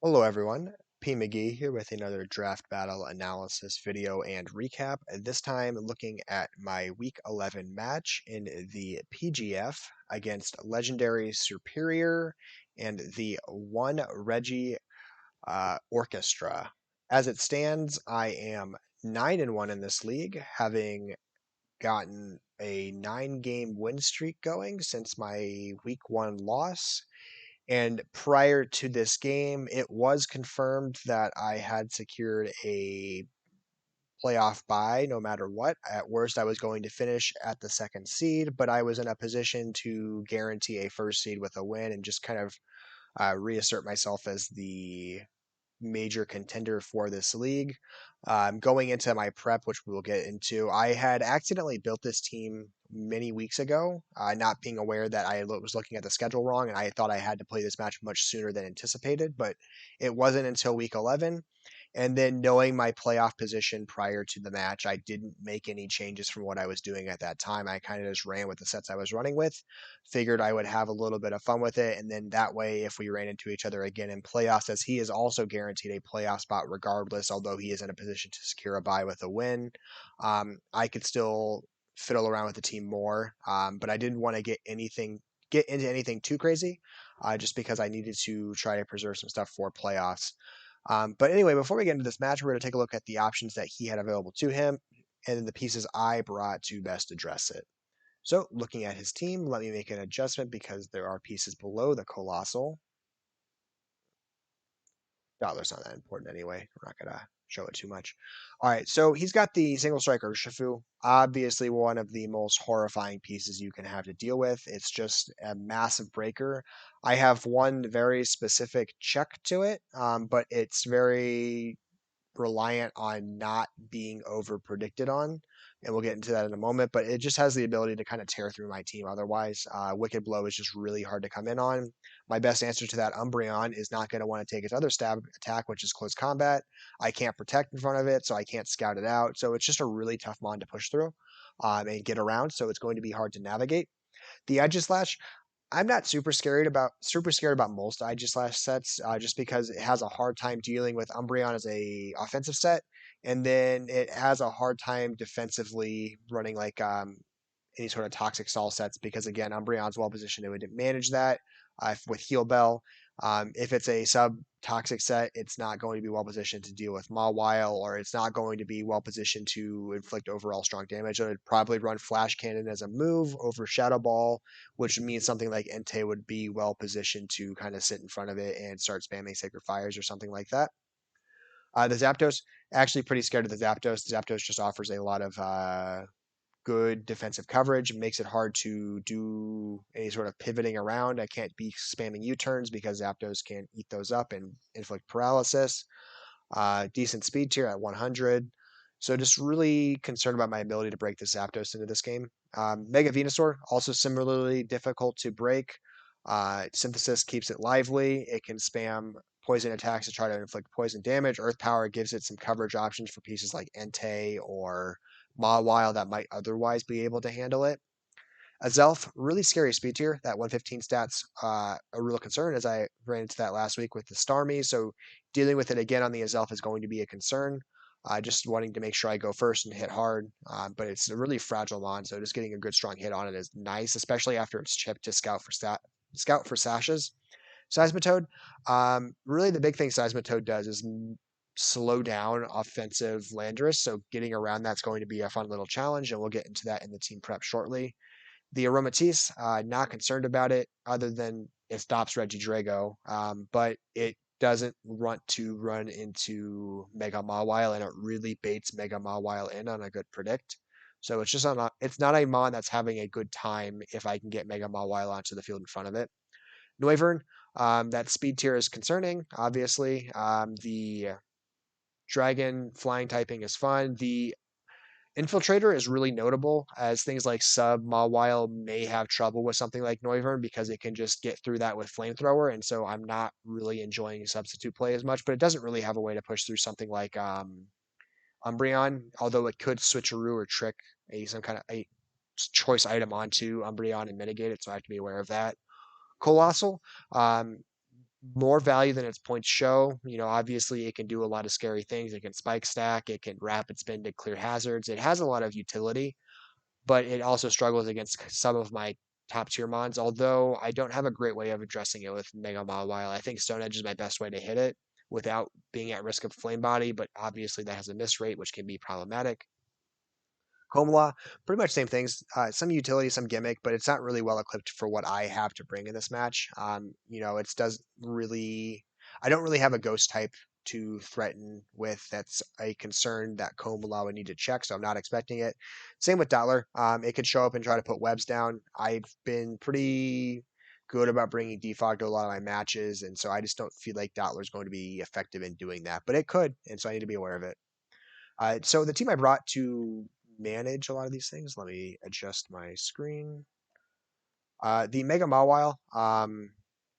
Hello everyone, P. McGee here with another draft battle analysis video and recap. This time looking at my Week 11 match in the PGF against LegendarySerperior and the One Regi Orchestra. As it stands, I am 9-1 in this league, having gotten a 9-game win streak going since my Week 1 loss. And prior to this game, it was confirmed that I had secured a playoff bye no matter what. At worst, I was going to finish at the second seed, but I was in a position to guarantee a first seed with a win and just kind of reassert myself as the major contender for this league. Going into my prep, which we will get into, I had accidentally built this team many weeks ago, not being aware that I was looking at the schedule wrong, and I thought I had to play this match much sooner than anticipated, but it wasn't until week 11. And then knowing my playoff position prior to the match, I didn't make any changes from what I was doing at that time. I kind of just ran with the sets I was running with, figured I would have a little bit of fun with it. And then that way, if we ran into each other again in playoffs, as he is also guaranteed a playoff spot regardless, although he is in a position to secure a bye with a win, I could still fiddle around with the team more. But I didn't want to get into anything too crazy, just because I needed to try to preserve some stuff for playoffs. But anyway, before we get into this match, we're going to take a look at the options that he had available to him and the pieces I brought to best address it. So, looking at his team, let me make an adjustment because there are pieces below the Colossal. Dollar's not that important anyway. We're not going to show it too much. All right, so he's got the single striker Shifu, obviously one of the most horrifying pieces you can have to deal with. It's just a massive breaker. I have one very specific check to it, but it's very reliant on not being over predicted on, and we'll get into that in a moment. But it just has the ability to kind of tear through my team. Otherwise, Wicked Blow is just really hard to come in on. My best answer to that, Umbreon, is not going to want to take its other stab attack, which is close combat. I can't protect in front of it, so I can't scout it out. So it's just a really tough mon to push through and get around. So it's going to be hard to navigate. The Aegislash, I'm not super scared about most Aegislash sets, just because it has a hard time dealing with Umbreon as a offensive set, and then it has a hard time defensively running like any sort of toxic stall sets because again, Umbreon's well positioned to manage that with Heal Bell. If it's a sub toxic set, it's not going to be well positioned to deal with Mawile, or it's not going to be well positioned to inflict overall strong damage. It would probably run Flash Cannon as a move over Shadow Ball, which means something like Entei would be well positioned to kind of sit in front of it and start spamming Sacred Fires or something like that. The Zapdos, actually pretty scared of the Zapdos. The Zapdos just offers a lot of good defensive coverage, makes it hard to do any sort of pivoting around. I can't be spamming U-turns because Zapdos can eat those up and inflict paralysis. Decent speed tier at 100. So just really concerned about my ability to break the Zapdos into this game. Mega Venusaur, also similarly difficult to break. Synthesis keeps it lively. It can spam poison attacks to try to inflict poison damage. Earth Power gives it some coverage options for pieces like Entei or Mawile that might otherwise be able to handle it. Azelf, really scary speed tier. That 115 stats a real concern, as I ran into that last week with the Starmie. So dealing with it again on the Azelf is going to be a concern. Just wanting to make sure I go first and hit hard, but it's a really fragile mon, so just getting a good strong hit on it is nice, especially after it's chipped to scout for sashes. Seismitoad, really the big thing Seismitoad does is slow down offensive Landorus, so getting around that's going to be a fun little challenge, and we'll get into that in the team prep shortly. The Aromatisse, not concerned about it, other than it stops Regidrago, but it doesn't want to run into Mega Mawile, and it really baits Mega Mawile in on a good predict. So it's not a mon that's having a good time if I can get Mega Mawile onto the field in front of it. Noivern, that speed tier is concerning, obviously. The Dragon flying typing is fun. The Infiltrator is really notable, as things like Sub Mawile may have trouble with something like Noivern because it can just get through that with Flamethrower, and so I'm not really enjoying substitute play as much, but it doesn't really have a way to push through something like Umbreon, although it could switcheroo or trick some kind of a choice item onto Umbreon and mitigate it, so I have to be aware of that. Colossal, more value than its points show. Obviously it can do a lot of scary things. It can spike stack, it can rapid spin to clear hazards. It has a lot of utility, but it also struggles against some of my top tier mons. Although I don't have a great way of addressing it with Mega Mawile. I think Stone Edge is my best way to hit it without being at risk of Flame Body, but obviously that has a miss rate, which can be problematic. Komala, pretty much same things. Some utility, some gimmick, but it's not really well equipped for what I have to bring in this match. It does really. I don't really have a ghost type to threaten with. That's a concern that Komala would need to check, so I'm not expecting it. Same with Dottler. It could show up and try to put webs down. I've been pretty good about bringing defog to a lot of my matches, and so I just don't feel like Dottler is going to be effective in doing that. But it could, and so I need to be aware of it. So the team I brought to manage a lot of these things. Let me adjust my screen. The Mega Mawile,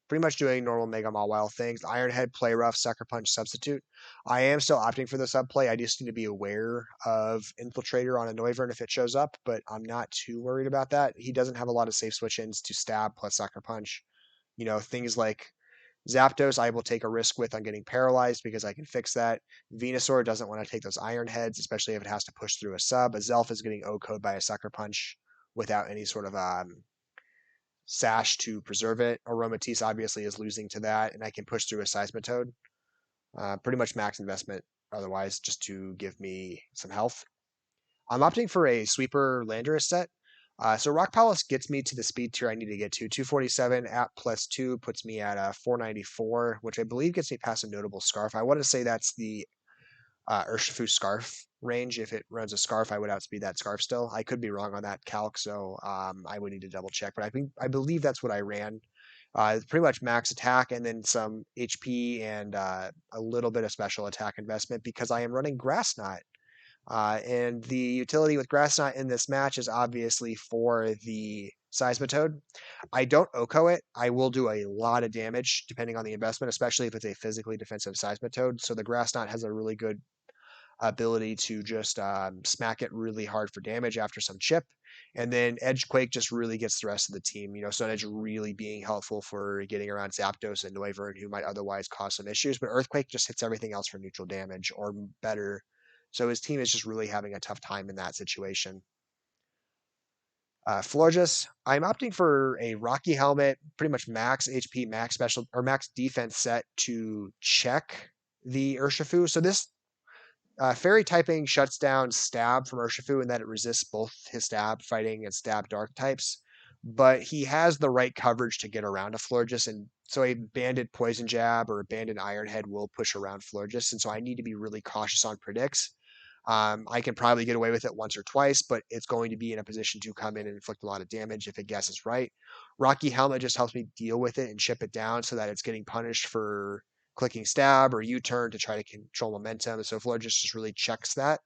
pretty much doing normal Mega Mawile things. Ironhead, Play Rough, Sucker Punch, Substitute. I am still opting for the sub play. I just need to be aware of Infiltrator on a Noivern if it shows up, but I'm not too worried about that. He doesn't have a lot of safe switch-ins to Stab plus Sucker Punch. Things like Zapdos, I will take a risk with on getting paralyzed because I can fix that. Venusaur doesn't want to take those Iron Heads, especially if it has to push through a sub. A Zelf is getting O-code by a Sucker Punch without any sort of sash to preserve it. Aromatisse obviously is losing to that, and I can push through a Seismitoad. Pretty much max investment otherwise, just to give me some health. I'm opting for a Sweeper Landorus set. So Rock Palace gets me to the speed tier I need to get to. 247 at +2 puts me at 494, which I believe gets me past a notable Scarf. I want to say that's the Urshifu Scarf range. If it runs a Scarf, I would outspeed that Scarf still. I could be wrong on that calc, so I would need to double check. But I believe that's what I ran. Pretty much max attack and then some HP and a little bit of special attack investment because I am running Grass Knot. And the utility with Grass Knot in this match is obviously for the Seismitoad. I don't OHKO it. I will do a lot of damage depending on the investment, especially if it's a physically defensive Seismitoad. So the Grass Knot has a really good ability to just smack it really hard for damage after some chip. And then Edgequake just really gets the rest of the team. Stone Edge really being helpful for getting around Zapdos and Noivern, who might otherwise cause some issues. But Earthquake just hits everything else for neutral damage or better. So his team is just really having a tough time in that situation. Florges, I'm opting for a Rocky Helmet, pretty much max HP, max special, or max defense set to check the Urshifu. So this Fairy typing shuts down Stab from Urshifu in that it resists both his Stab fighting and Stab Dark types, but he has the right coverage to get around a Florges, and so a Banded Poison Jab or a Banded Iron Head will push around Florges, and so I need to be really cautious on predicts. I can probably get away with it once or twice, but it's going to be in a position to come in and inflict a lot of damage if it guesses right. Rocky Helmet just helps me deal with it and chip it down so that it's getting punished for clicking stab or U-turn to try to control momentum. So Florges just really checks that.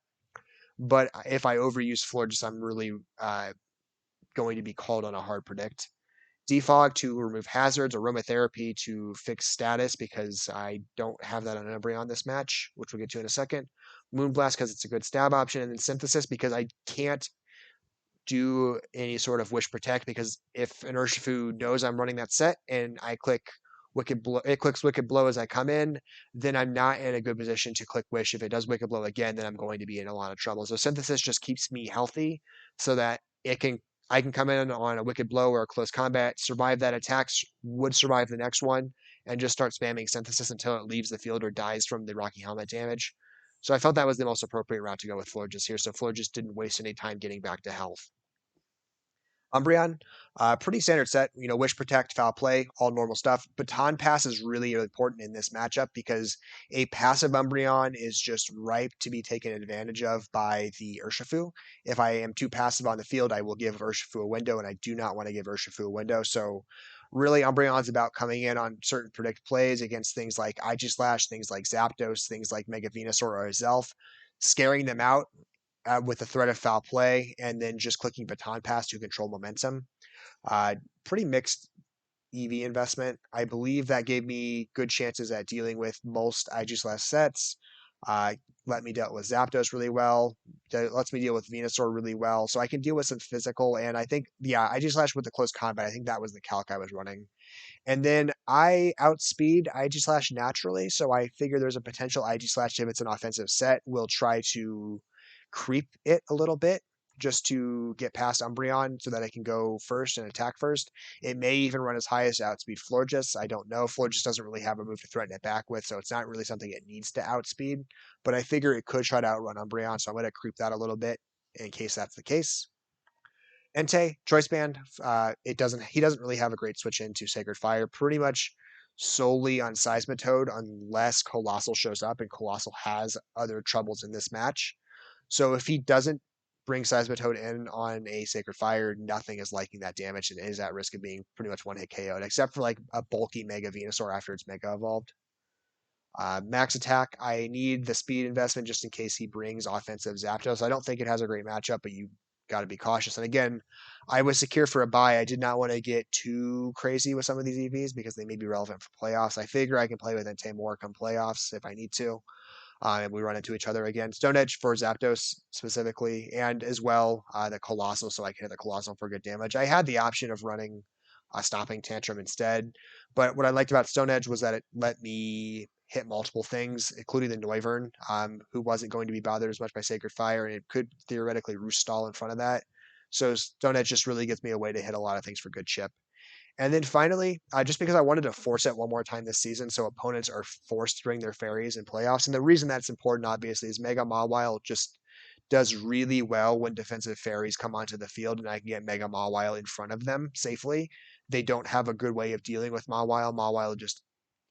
But if I overuse Florges, I'm really going to be called on a hard predict. Defog to remove hazards, Aromatherapy to fix status because I don't have that on Umbreon this match, which we'll get to in a second. Moonblast because it's a good stab option, and then Synthesis because I can't do any sort of Wish Protect because if an Urshifu knows I'm running that set and I click Wicked Blow, it clicks Wicked Blow as I come in, then I'm not in a good position to click Wish. If it does Wicked Blow again, then I'm going to be in a lot of trouble. So Synthesis just keeps me healthy so that I can come in on a Wicked Blow or a close combat, survive that attack, would survive the next one, and just start spamming Synthesis until it leaves the field or dies from the Rocky Helmet damage. So I felt that was the most appropriate route to go with Florges here. So Florges didn't waste any time getting back to health. Umbreon, pretty standard set. Wish Protect, Foul Play, all normal stuff. Baton Pass is really important in this matchup because a passive Umbreon is just ripe to be taken advantage of by the Urshifu. If I am too passive on the field, I will give Urshifu a window, and I do not want to give Urshifu a window. So really, Umbreon's about coming in on certain predict plays against things like Slash, things like Zapdos, things like Mega Venusaur or Azelf, scaring them out with the threat of foul play, and then just clicking baton pass to control momentum. Pretty mixed EV investment. I believe that gave me good chances at dealing with most Aegislash sets. let me deal with Zapdos really well. That lets me deal with Venusaur really well. So I can deal with some physical, and I think, yeah, IG Slash with the close combat, I think that was the calc I was running. And then I outspeed IG Slash naturally, so I figure there's a potential IG Slash, if it's an offensive set, will try to creep it a little bit just to get past Umbreon so that I can go first and attack first. It may even run as high as to outspeed Florges. I don't know. Florges doesn't really have a move to threaten it back with, so it's not really something it needs to outspeed. But I figure it could try to outrun Umbreon, so I'm going to creep that a little bit in case that's the case. Entei, Choice Band, he doesn't really have a great switch into Sacred Fire, pretty much solely on Seismitoad unless Colossal shows up, and Colossal has other troubles in this match. So if he doesn't bring Seismitoad in on a Sacred Fire, nothing is liking that damage and is at risk of being pretty much one hit KO'd, except for like a bulky Mega Venusaur after it's Mega Evolved. Max attack, I need the speed investment just in case he brings offensive Zapdos. I don't think it has a great matchup, but you got to be cautious. And again, I was secure for a bye. I did not want to get too crazy with some of these EVs because they may be relevant for playoffs. I figure I can play with Entei more come playoffs if I need to. And we run into each other again. Stone Edge for Zapdos specifically, and as well the Colossal, so I can hit the Colossal for good damage. I had the option of running a Stopping Tantrum instead, but what I liked about Stone Edge was that it let me hit multiple things, including the Noivern, who wasn't going to be bothered as much by Sacred Fire, and it could theoretically Roost Stall in front of that. So Stone Edge just really gets me a way to hit a lot of things for good chip. And then finally, just because I wanted to force it one more time this season, so opponents are forced to bring their fairies in playoffs. And the reason that's important, obviously, is Mega Mawile just does really well when defensive fairies come onto the field, and I can get Mega Mawile in front of them safely. They don't have a good way of dealing with Mawile. Mawile just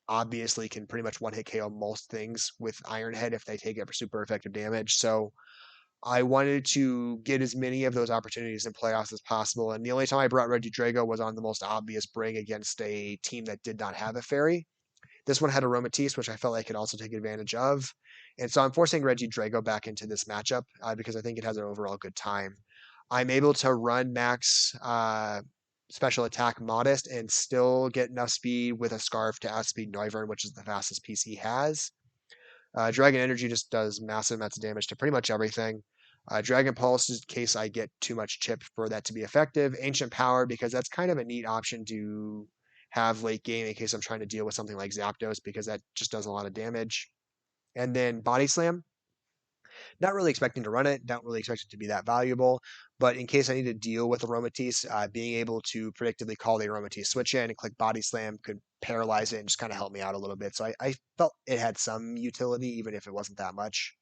obviously can pretty much one hit KO most things with Iron Head if they take it for super effective damage. So I wanted to get as many of those opportunities in playoffs as possible. And the only time I brought Regidrago was on the most obvious bring against a team that did not have a fairy. This one had Aromatisse, which I felt like I could also take advantage of. And so I'm forcing Regidrago back into this matchup because I think it has an overall good time. I'm able to run max special attack modest and still get enough speed with a scarf to outspeed Noivern, which is the fastest piece he has. Dragon Energy just does massive amounts of damage to pretty much everything. Dragon Pulse, in case I get too much chip for that to be effective. Ancient Power, because that's kind of a neat option to have late game in case I'm trying to deal with something like Zapdos, because that just does a lot of damage. And then Body Slam, not really expecting to run it, don't really expect it to be that valuable, but in case I need to deal with Aromatisse, being able to predictably call the Aromatisse switch in and click Body Slam could paralyze it and just kind of help me out a little bit. So I felt it had some utility, even if it wasn't that much.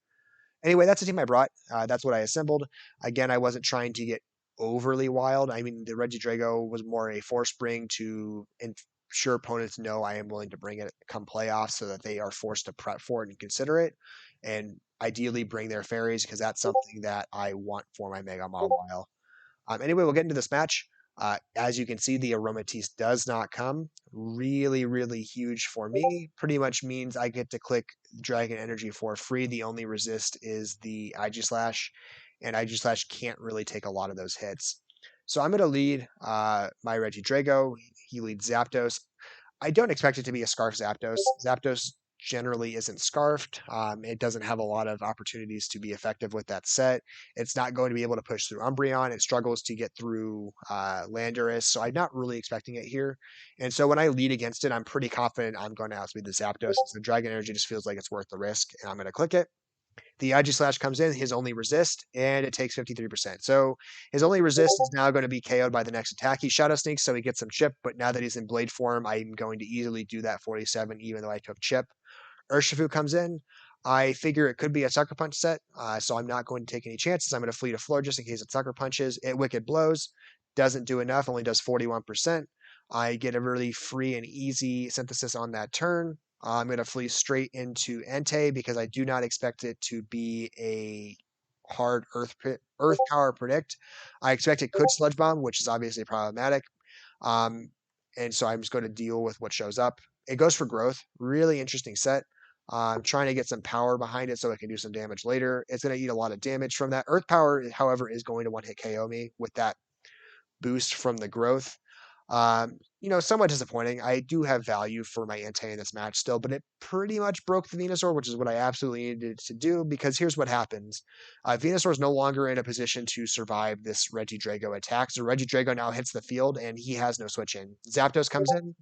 Anyway, that's the team I brought. That's what I assembled. Again, I wasn't trying to get overly wild. I mean, the Regidrago was more a force bring to ensure opponents know I am willing to bring it come playoffs so that they are forced to prep for it and consider it. And ideally bring their fairies because that's something that I want for my Mega Mawile. Anyway, we'll get into this match. As you can see, the Aromatisse does not come. Really, really huge for me. Pretty much means I get to click Dragon Energy for free. The only resist is the IG Slash, and IG Slash can't really take a lot of those hits. So I'm going to lead my Regidrago. He leads Zapdos. I don't expect it to be a Scarf Zapdos. Zapdos generally isn't scarfed. It doesn't have a lot of opportunities to be effective with that set. It's not going to be able to push through Umbreon. It struggles to get through Landorus, so I'm not really expecting it here. And so when I lead against it, I'm pretty confident I'm going to outspeed the Zapdos. So Dragon Energy just feels like it's worth the risk, and I'm going to click it. The IG Slash comes in, his only resist, and it takes 53%. So his only resist is now going to be KO'd by the next attack. He Shadow Sneaks, so he gets some chip, but now that he's in Blade form, I'm going to easily do that 47, even though I took chip. Urshifu comes in. I figure it could be a Sucker Punch set, so I'm not going to take any chances. I'm going to flee to floor just in case it Sucker Punches. It Wicked Blows. Doesn't do enough, only does 41%. I get a really free and easy synthesis on that turn. I'm going to flee straight into Entei because I do not expect it to be a hard Earth Power predict. I expect it could Sludge Bomb, which is obviously problematic. And so I'm just going to deal with what shows up. It goes for growth. Really interesting set. I'm trying to get some power behind it so it can do some damage later. It's going to eat a lot of damage from that. Earth Power, however, is going to one-hit KO me with that boost from the growth. somewhat disappointing. I do have value for my ante in this match still, but it pretty much broke the Venusaur, which is what I absolutely needed to do, because here's what happens. Venusaur is no longer in a position to survive this Regidrago attack, so Regidrago now hits the field, and he has no switch in. Zapdos comes in.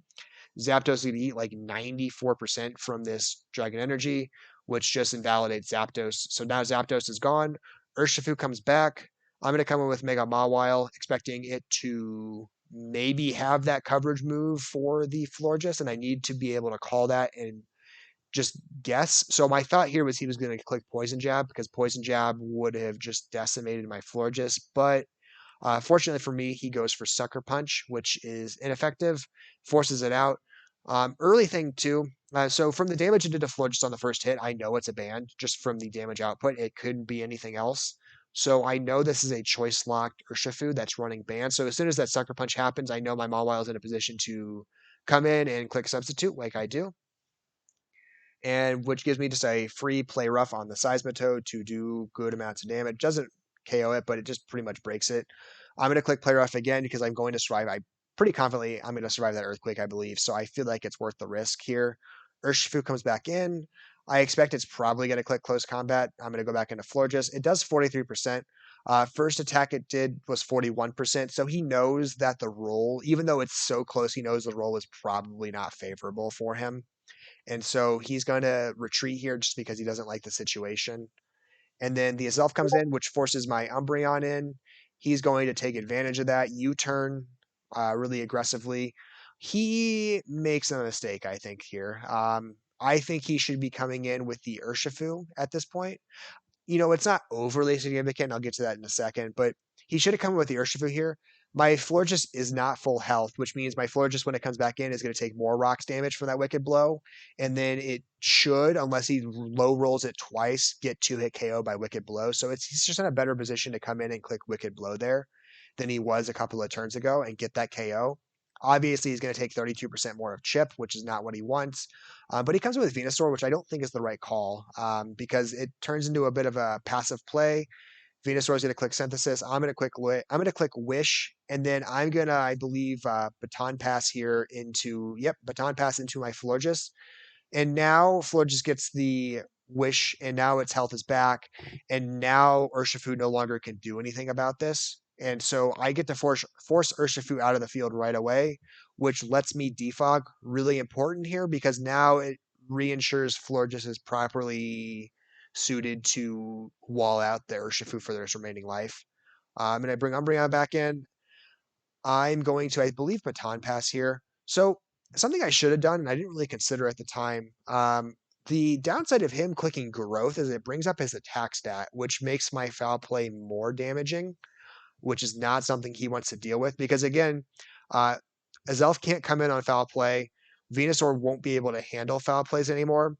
Zapdos is going to eat like 94% from this Dragon Energy, which just invalidates Zapdos. So now Zapdos is gone. Urshifu comes back. I'm going to come in with Mega Mawile, expecting it to maybe have that coverage move for the Florges, and I need to be able to call that and just guess. So my thought here was he was going to click Poison Jab, because Poison Jab would have just decimated my Florges, but fortunately for me, he goes for Sucker Punch, which is ineffective, forces it out. Early thing too. So from the damage it did to Florges on the first hit, I know it's a band just from the damage output. It couldn't be anything else. So I know this is a choice locked Urshifu that's running band. So as soon as that Sucker Punch happens, I know my Mawile is in a position to come in and click Substitute like I do, and which gives me just a free play rough on the Seismitoad to do good amounts of damage. Doesn't KO it, but it just pretty much breaks it. I'm going to click play rough again because I'm going to survive. I pretty confidently I'm going to survive that earthquake, I believe. So I feel like it's worth the risk here. Urshifu comes back in. I expect it's probably going to click close combat. I'm going to go back into Florges. It does 43%. First attack it did was 41%. So he knows that the roll, even though it's so close, he knows the roll is probably not favorable for him. And so he's going to retreat here just because he doesn't like the situation. And then the Azelf comes in, which forces my Umbreon in. He's going to take advantage of that, U-turn really aggressively. He makes a mistake, I think, here. I think he should be coming in with the Urshifu at this point. It's not overly significant. I'll get to that in a second, but he should have come with the Urshifu here. My Florges is not full health, which means my Florges, when it comes back in, is going to take more rocks damage from that Wicked Blow. And then it should, unless he low rolls it twice, get 2-hit KO by Wicked Blow. So he's just in a better position to come in and click Wicked Blow there than he was a couple of turns ago and get that KO. Obviously, he's going to take 32% more of chip, which is not what he wants. But he comes in with Venusaur, which I don't think is the right call, because it turns into a bit of a passive play. Venusaur is going to click Synthesis. I'm going to click Wish, and then I'm going to, I believe, Baton Pass here into, Baton Pass into my Florges. And now Florges gets the Wish, and now its health is back. And now Urshifu no longer can do anything about this. And so I get to force Urshifu out of the field right away, which lets me defog. Really important here because now it reinsures Florges is properly suited to wall out the Urshifu for its remaining life. I'm going to bring Umbreon back in. I'm going to, I believe, Baton Pass here. So something I should have done, and I didn't really consider at the time. The downside of him clicking Growth is it brings up his attack stat, which makes my foul play more damaging, which is not something he wants to deal with. Because again, Azelf can't come in on foul play. Venusaur won't be able to handle foul plays anymore.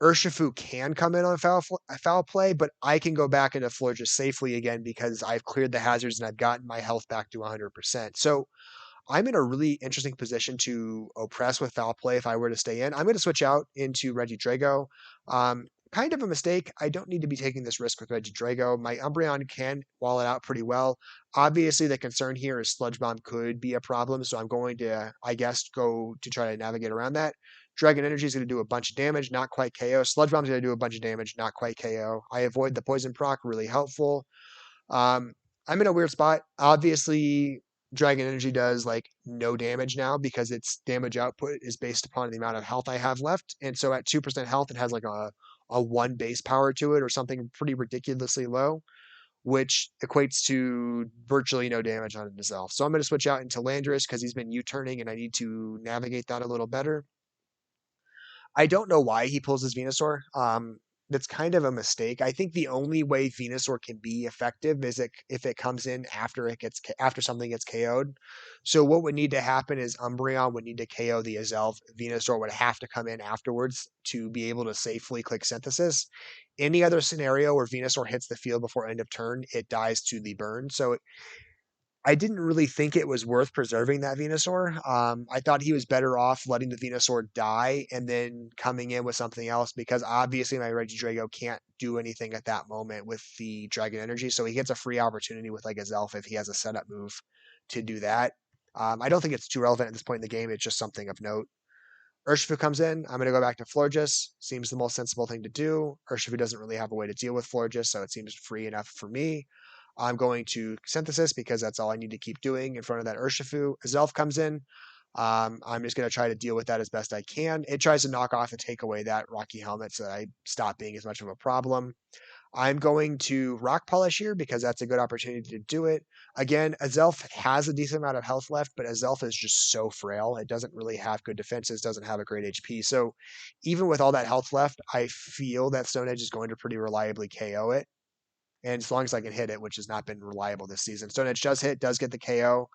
Urshifu can come in on foul play, but I can go back into Florges safely again because I've cleared the hazards and I've gotten my health back to 100%. So I'm in a really interesting position to oppress with foul play if I were to stay in. I'm going to switch out into Regidrago. Kind of a mistake. I don't need to be taking this risk with Regidrago. My Umbreon can wall it out pretty well. Obviously, the concern here is Sludge Bomb could be a problem, so I'm going to, I guess, go to try to navigate around that. Dragon Energy is going to do a bunch of damage, not quite KO. Sludge Bomb is going to do a bunch of damage, not quite KO. I avoid the Poison Proc, really helpful. Um, I'm in a weird spot. Obviously, Dragon Energy does like no damage now because its damage output is based upon the amount of health I have left. And so at 2% health, it has like a 1 base power to it or something pretty ridiculously low, which equates to virtually no damage on itself. So I'm going to switch out into Landorus because he's been U-turning and I need to navigate that a little better. I don't know why he pulls his Venusaur. That's kind of a mistake. I think the only way Venusaur can be effective is if it comes in after something gets KO'd. So what would need to happen is Umbreon would need to KO the Azelf. Venusaur would have to come in afterwards to be able to safely click Synthesis. Any other scenario where Venusaur hits the field before end of turn, it dies to the burn. So I didn't really think it was worth preserving that Venusaur. I thought he was better off letting the Venusaur die and then coming in with something else because obviously my Regidrago can't do anything at that moment with the Dragon Energy. So he gets a free opportunity with like a Zelf if he has a setup move to do that. I don't think it's too relevant at this point in the game. It's just something of note. Urshifu comes in. I'm going to go back to Florges. Seems the most sensible thing to do. Urshifu doesn't really have a way to deal with Florges, so it seems free enough for me. I'm going to Synthesis because that's all I need to keep doing in front of that Urshifu. Azelf comes in. I'm just going to try to deal with that as best I can. It tries to knock off and take away that Rocky Helmet so that I stop being as much of a problem. I'm going to Rock Polish here because that's a good opportunity to do it. Again, Azelf has a decent amount of health left, but Azelf is just so frail. It doesn't really have good defenses, doesn't have a great HP. So even with all that health left, I feel that Stone Edge is going to pretty reliably KO it. And as long as I can hit it, which has not been reliable this season. Stone Edge does hit, does get the KO.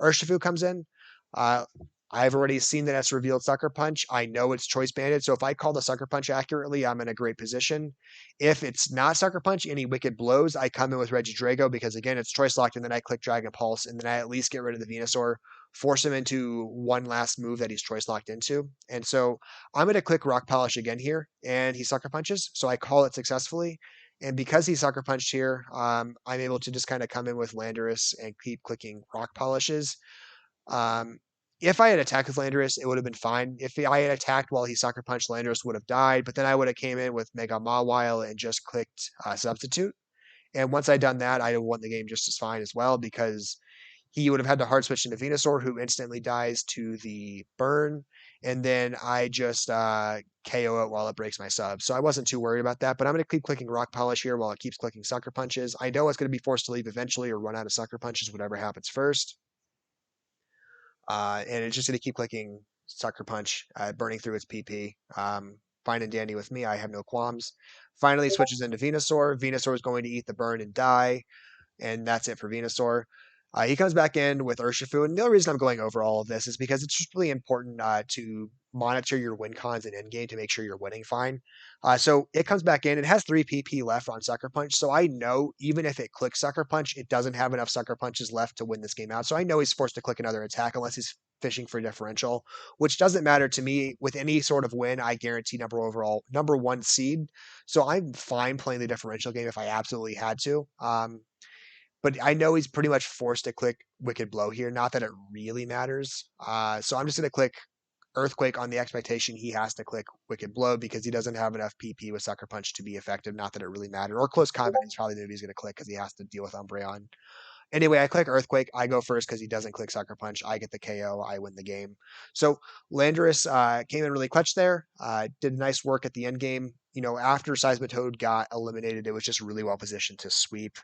Urshifu comes in. Uh, I've already seen that it's revealed Sucker Punch. I know it's choice banded, so if I call the Sucker Punch accurately, I'm in a great position. If it's not Sucker Punch, any Wicked Blows, I come in with Regidrago because, again, it's choice locked, and then I click Dragon Pulse, and then I at least get rid of the Venusaur, force him into one last move that he's choice locked into. And so I'm going to click Rock Polish again here, and he Sucker Punches, so I call it successfully. And because he Sucker Punched here, I'm able to just kind of come in with Landorus and keep clicking Rock Polishes. Um, if I had attacked with Landorus, it would have been fine. If I had attacked while he Sucker Punched, Landorus would have died, but then I would have came in with Mega Mawile and just clicked Substitute. And once I'd done that, I'd have won the game just as fine as well because he would have had to hard switch into Venusaur, who instantly dies to the burn, and then I just KO it while it breaks my sub. So I wasn't too worried about that, but I'm going to keep clicking Rock Polish here while it keeps clicking Sucker Punches. I know it's going to be forced to leave eventually or run out of Sucker Punches, whatever happens first. And it's just going to keep clicking Sucker Punch, burning through its PP. Fine and dandy with me. I have no qualms. Finally switches into Venusaur. Venusaur is going to eat the burn and die, and that's it for Venusaur. He comes back in with Urshifu, and the only reason I'm going over all of this is because it's just really important to monitor your win cons in endgame to make sure you're winning fine. So it comes back in. It has 3 PP left on Sucker Punch, so I know even if it clicks Sucker Punch, it doesn't have enough Sucker Punches left to win this game out. So I know he's forced to click another attack unless he's fishing for differential, which doesn't matter to me. With any sort of win, I guarantee number 1 seed. So I'm fine playing the differential game if I absolutely had to. But I know he's pretty much forced to click Wicked Blow here. Not that it really matters. So I'm just going to click Earthquake on the expectation he has to click Wicked Blow because he doesn't have enough PP with Sucker Punch to be effective. Not that it really mattered. Or Close Combat is probably the move he's going to click because he has to deal with Umbreon. Anyway, I click Earthquake. I go first because he doesn't click Sucker Punch. I get the KO. I win the game. So Landorus came in really clutch there. Did nice work at the end game. After Seismitoad got eliminated, it was just really well positioned to sweep,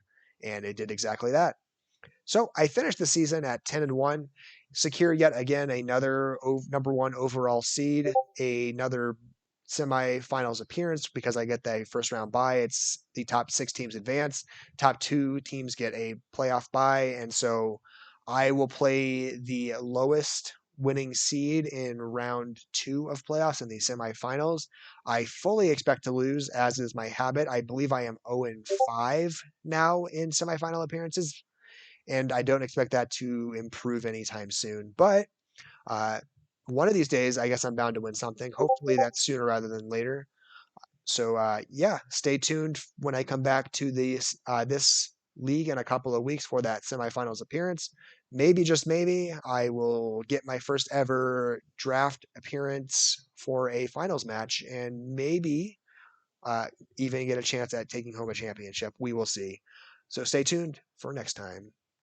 and it did exactly that. So I finished the season at 10-1, secure yet again another number 1 overall seed, another semifinals appearance because I get the first round bye. It's the top 6 teams advance, top 2 teams get a playoff bye, and so I will play the lowest winning seed in round 2 of playoffs in the semifinals. I fully expect to lose, as is my habit. I believe I am 0-5 now in semifinal appearances, and I don't expect that to improve anytime soon. But uh, one of these days, I guess I'm bound to win something. Hopefully, that's sooner rather than later. So yeah, stay tuned when I come back to this league in a couple of weeks for that semifinals appearance. Maybe, just maybe, I will get my first ever draft appearance for a finals match, and maybe uh, even get a chance at taking home a championship. We will see. So stay tuned for next time.